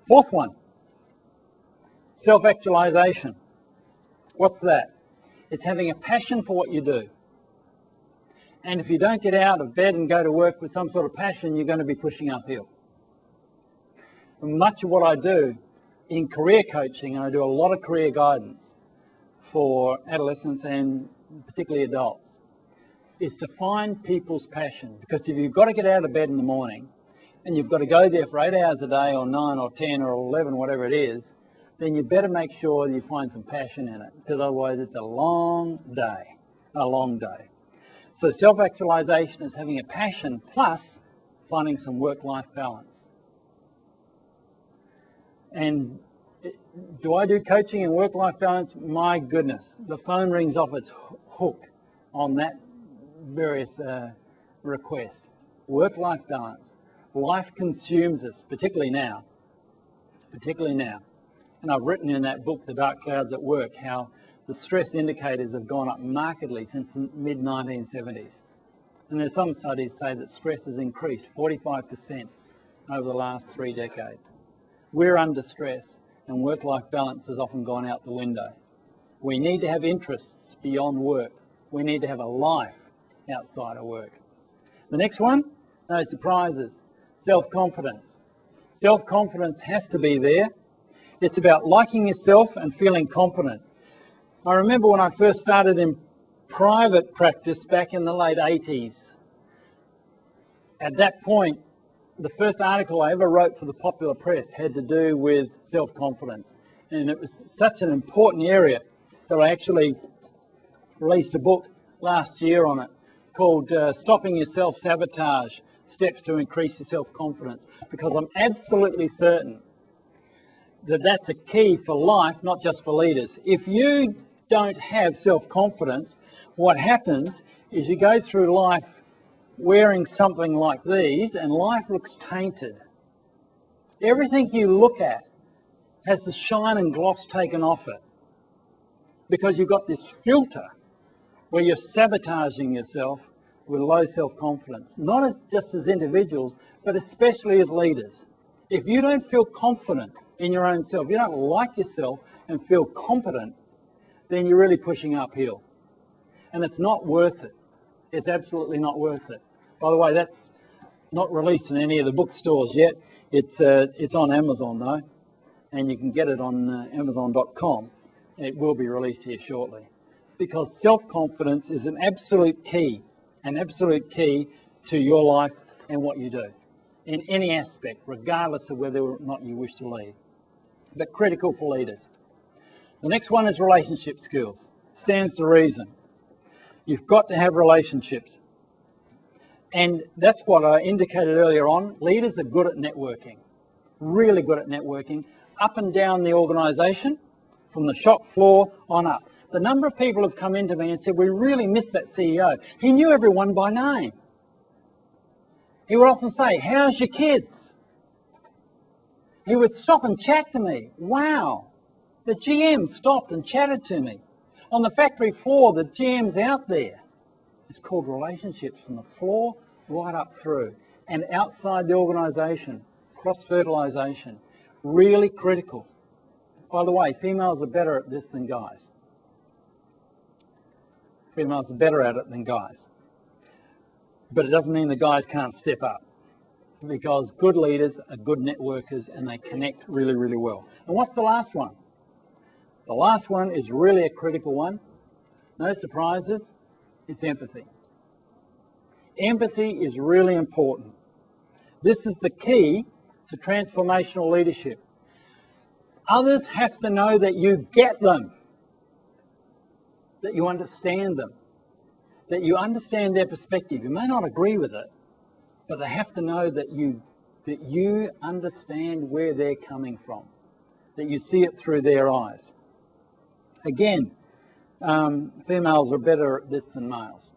Fourth one, self-actualization. What's that? It's having a passion for what you do. And if you don't get out of bed and go to work with some sort of passion, you're going to be pushing uphill. And much of what I do in career coaching, and I do a lot of career guidance for adolescents and particularly adults, is to find people's passion. Because if you've got to get out of bed in the morning and you've got to go there for 8 hours a day or 9 or 10 or 11, whatever it is, then you better make sure that you find some passion in it, because otherwise it's a long day, a long day. So self-actualization is having a passion plus finding some work-life balance. And do I do coaching and work-life balance? My goodness, the phone rings off its hook on that various request. Work-life balance. Life consumes us, particularly now. And I've written in that book, The Dark Clouds at Work, how the stress indicators have gone up markedly since the mid-1970s. And there's some studies say that stress has increased 45% over the last 3 decades. We're under stress, and work-life balance has often gone out the window. We need to have interests beyond work. We need to have a life outside of work. The next one, no surprises, self-confidence. Self-confidence has to be there. It's about liking yourself and feeling competent. I remember when I first started in private practice back in the late 80s. At that point, the first article I ever wrote for the popular press had to do with self-confidence. And it was such an important area that I actually released a book last year on it called Stopping Your Self-Sabotage, Steps to Increase Your Self-Confidence, because I'm absolutely certain that that's a key for life, not just for leaders. If you don't have self-confidence, what happens is you go through life wearing something like these and life looks tainted. Everything you look at has the shine and gloss taken off it because you've got this filter where you're sabotaging yourself with low self-confidence, not just as individuals, but especially as leaders. If you don't feel confident in your own self, you don't like yourself and feel competent, then you're really pushing uphill. And it's not worth it. It's absolutely not worth it. By the way, that's not released in any of the bookstores yet. It's on Amazon though, and you can get it on Amazon.com. It will be released here shortly. Because self-confidence is an absolute key to your life and what you do in any aspect, regardless of whether or not you wish to lead. But critical for leaders. The next one is relationship skills. Stands to reason. You've got to have relationships. And that's what I indicated earlier on. Leaders are good at networking, really good at networking, up and down the organisation, from the shop floor on up. The number of people have come into me and said, we really miss that CEO. He knew everyone by name. He would often say, how's your kids? He would stop and chat to me. Wow. The GM stopped and chatted to me. On the factory floor, the GM's out there. It's called relationships from the floor right up through and outside the organisation, cross-fertilisation, really critical. By the way, females are better at this than guys. Females are better at it than guys. But it doesn't mean the guys can't step up, because good leaders are good networkers and they connect really, really well. And what's the last one? The last one is really a critical one. No surprises, it's empathy. Empathy is really important. This is the key to transformational leadership. Others have to know that you get them, that you understand them, that you understand their perspective. You may not agree with it, but they have to know that you understand where they're coming from, that you see it through their eyes. Again, females are better at this than males.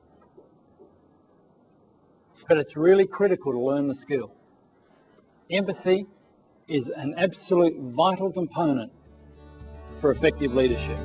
But it's really critical to learn the skill. Empathy is an absolute vital component for effective leadership.